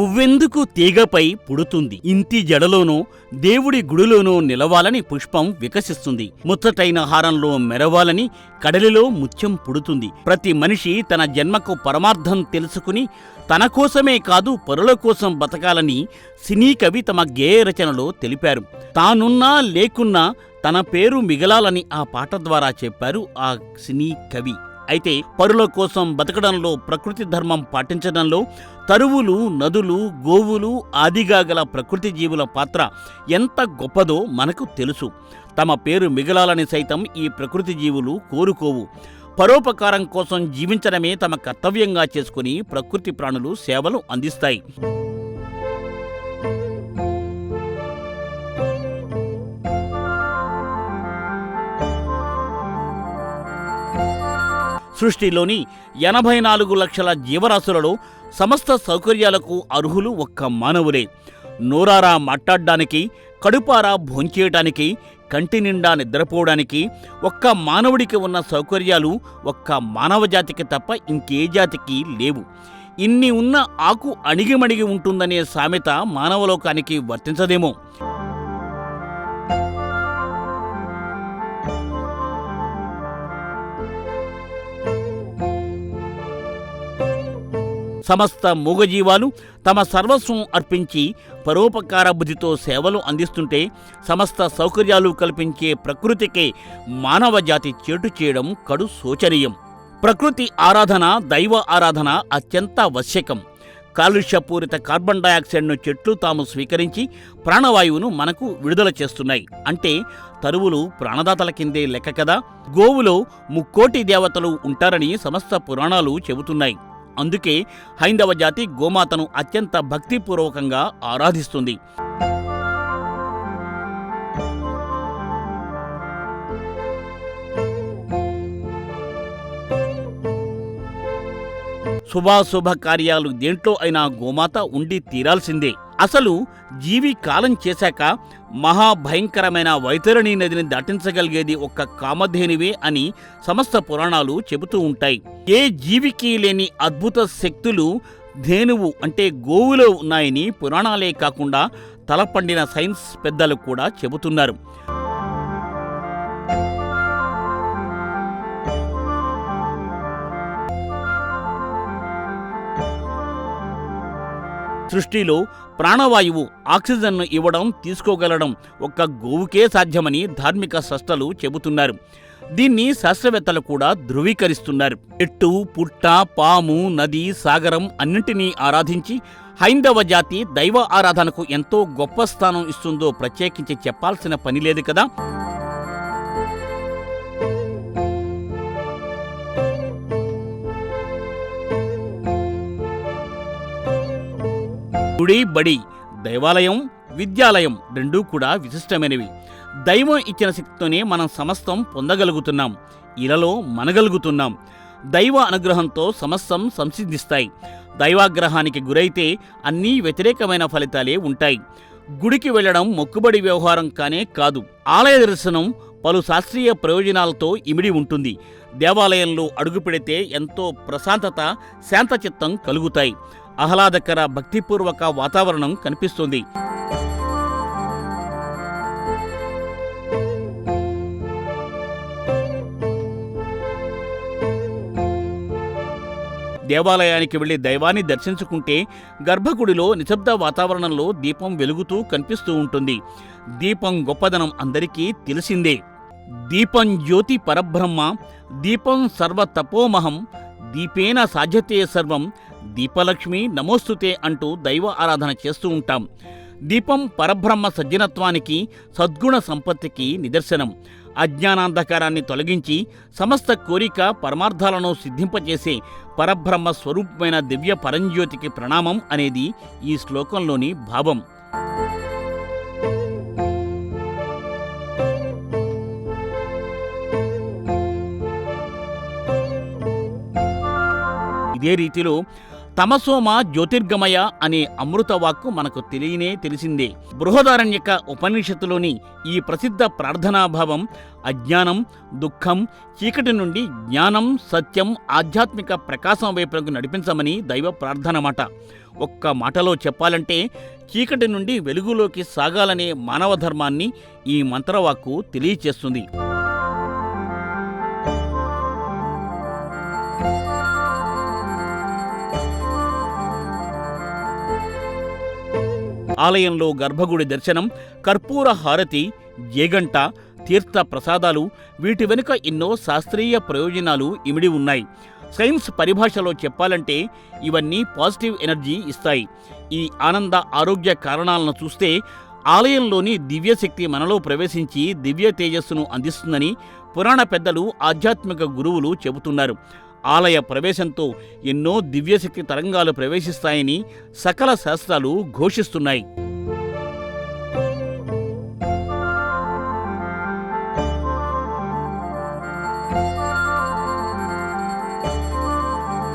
పువ్వెందుకు తీగపై పుడుతుంది, ఇంటి జడలోనో దేవుడి గుడిలోనో నిలవాలని పుష్పం వికసిస్తుంది. ముచ్చటైన హారంలో మెరవాలని కడలిలో ముత్యం పుడుతుంది. ప్రతి మనిషి తన జన్మకు పరమార్థం తెలుసుకుని తన కోసమే కాదు పరుల కోసం బతకాలని సినీ కవి తమ గేయ రచనలో తెలిపారు. తానున్నా లేకున్నా తన పేరు మిగలాలని ఆ పాట ద్వారా చెప్పారు ఆ సినీ కవి. అయితే పరుల కోసం బతకడంలో, ప్రకృతి ధర్మం పాటించడంలో తరువులు, నదులు, గోవులు ఆదిగా గల ప్రకృతి జీవుల పాత్ర ఎంత గొప్పదో మనకు తెలుసు. తమ పేరు మిగలాలని సైతం ఈ ప్రకృతి జీవులు కోరుకోవు. పరోపకారం కోసం జీవించడమే తమ కర్తవ్యంగా చేసుకుని ప్రకృతి ప్రాణులు సేవలు అందిస్తాయి. సృష్టిలోని 84 లక్షల జీవరాశులలో సమస్త సౌకర్యాలకు అర్హులు ఒక్క మానవులే. నోరారా మాట్లాడడానికి, కడుపారా భోంచేయటానికి, కంటి నిండా నిద్రపోవడానికి ఒక్క మానవుడికి ఉన్న సౌకర్యాలు ఒక్క మానవజాతికి తప్ప ఇంకే జాతికి లేవు. ఇన్ని ఉన్న ఆకు అణిగిమణిగి ఉంటుందనే సామెత మానవలోకానికి వర్తించదేమో. సమస్త మూగజీవాలు తమ సర్వస్వం అర్పించి పరోపకార బుద్ధితో సేవలు అందిస్తుంటే సమస్త సౌకర్యాలు కల్పించే ప్రకృతికే మానవజాతి చేటు చేయడం కడు శోచనీయం. ప్రకృతి ఆరాధన, దైవ ఆరాధన అత్యంత ఆవశ్యకం. కాలుష్యపూరిత కార్బన్ డయాక్సైడ్ను చెట్లు తాము స్వీకరించి ప్రాణవాయువును మనకు విడుదల చేస్తున్నాయి. అంటే తరువులు ప్రాణదాతల కిందే లెక్క కదా. గోవులో 3 కోటి దేవతలు ఉంటారని సమస్త పురాణాలు చెబుతున్నాయి. అందుకే హైందవ జాతి గోమాతను అత్యంత భక్తిపూర్వకంగా ఆరాధిస్తుంది. శుభాశుభ కార్యాలు దేంట్లో అయినా గోమాత ఉండి తీరాల్సిందే. అసలు జీవి కాలం చేశాక మహాభయంకరమైన వైతరణి నదిని దాటించగలిగేది ఒక్క కామధేనువే అని సమస్త పురాణాలు చెబుతూ ఉంటాయి. ఏ జీవికి లేని అద్భుత శక్తులు ధేనువు అంటే గోవులో ఉన్నాయని పురాణాలే కాకుండా తలపండిన సైన్స్ పెద్దలు కూడా చెబుతున్నారు. సృష్టిలో ప్రాణవాయువు, ఆక్సిజన్ను ఇవ్వడం, తీసుకోగలడం ఒక్క గోవుకే సాధ్యమని ధార్మిక శాస్త్రాలు చెబుతున్నారు. దీన్ని శాస్త్రవేత్తలు కూడా ధృవీకరిస్తున్నారు. చెట్టు, పుట్ట, పాము, నది, సాగరం అన్నింటినీ ఆరాధించి హైందవ జాతి దైవ ఆరాధనకు ఎంతో గొప్ప స్థానం ఇస్తుందో ప్రత్యేకించి చెప్పాల్సిన పని లేదు కదా. గుడి, బడి, దైవాలయం, విద్యాలయం రెండూ కూడా విశిష్టమైనవి. దైవం ఇచ్చిన శక్తితోనే మనం సమస్తం పొందగలుగుతున్నాం, ఇలలో మనగలుగుతున్నాం. దైవ అనుగ్రహంతో సమస్తం సంసిద్ధిస్తాయి. దైవాగ్రహానికి గురైతే అన్నీ వ్యతిరేకమైన ఫలితాలే ఉంటాయి. గుడికి వెళ్లడం మొక్కుబడి వ్యవహారం కానే కాదు. ఆలయ దర్శనం పలు శాస్త్రీయ ప్రయోజనాలతో ఇమిడి ఉంటుంది. దేవాలయంలో అడుగు పెడితే ఎంతో ప్రశాంతత, శాంతచిత్తం కలుగుతాయి. ఆహ్లాదకర భక్తిపూర్వక వాతావరణం కనిపిస్తుంది. దేవాలయానికి వెళ్లి దైవాన్ని దర్శించుకుంటే గర్భగుడిలో నిశ్శబ్ద వాతావరణంలో దీపం వెలుగుతూ కనిపిస్తూ ఉంటుంది. దీపం గొప్పదనం అందరికీ తెలిసిందే. దీపం జ్యోతి పరబ్రహ్మ, దీపం సర్వతపోమహం, దీపేన సాధ్యతే సర్వం, దీపలక్ష్మి నమోస్తుతే అంటూ దైవ ఆరాధన చేస్తూ ఉంటాం. దీపం పరబ్రహ్మ సజ్జనత్వానికి, సద్గుణ సంపత్తికి నిదర్శనం. అజ్ఞానాంధకారాన్ని తొలగించి సమస్త కోరిక పరమార్థాలను సిద్ధింపచేసే పరబ్రహ్మ స్వరూపమైన దివ్య పరంజ్యోతికి ప్రణామం అనేది ఈ శ్లోకంలోని భావం. ఇదే రీతిలో తమసోమ జ్యోతిర్గమయ అనే అమృతవాక్కు మనకు తెలిసిందే. బృహదారణ్యక ఉపనిషత్తులోని ఈ ప్రసిద్ధ ప్రార్థనాభావం అజ్ఞానం, దుఃఖం, చీకటి నుండి జ్ఞానం, సత్యం, ఆధ్యాత్మిక ప్రకాశం వైపునకు నడిపించమని దైవ ప్రార్థనమాట. ఒక్క మాటలో చెప్పాలంటే చీకటి నుండి వెలుగులోకి సాగాలనే మానవ ధర్మాన్ని ఈ మంత్రవాక్కు తెలియచేస్తుంది. ఆలయంలో గర్భగుడి దర్శనం, కర్పూర హారతి, జేగంట, తీర్థ ప్రసాదాలు, వీటి వెనుక ఎన్నో శాస్త్రీయ ప్రయోజనాలు ఇమిడి ఉన్నాయి. సైన్స్ పరిభాషలో చెప్పాలంటే ఇవన్నీ పాజిటివ్ ఎనర్జీ ఇస్తాయి. ఈ ఆనంద ఆరోగ్య కారణాలను చూస్తే ఆలయంలోని దివ్యశక్తి మనలో ప్రవేశించి దివ్య తేజస్సును అందిస్తుందని పురాణ పెద్దలు, ఆధ్యాత్మిక గురువులు చెబుతున్నారు. ఆలయ ప్రవేశంతో ఎన్నో దివ్యశక్తి తరంగాలు ప్రవేశిస్తాయని సకల శాస్త్రాలు ఘోషిస్తున్నాయి.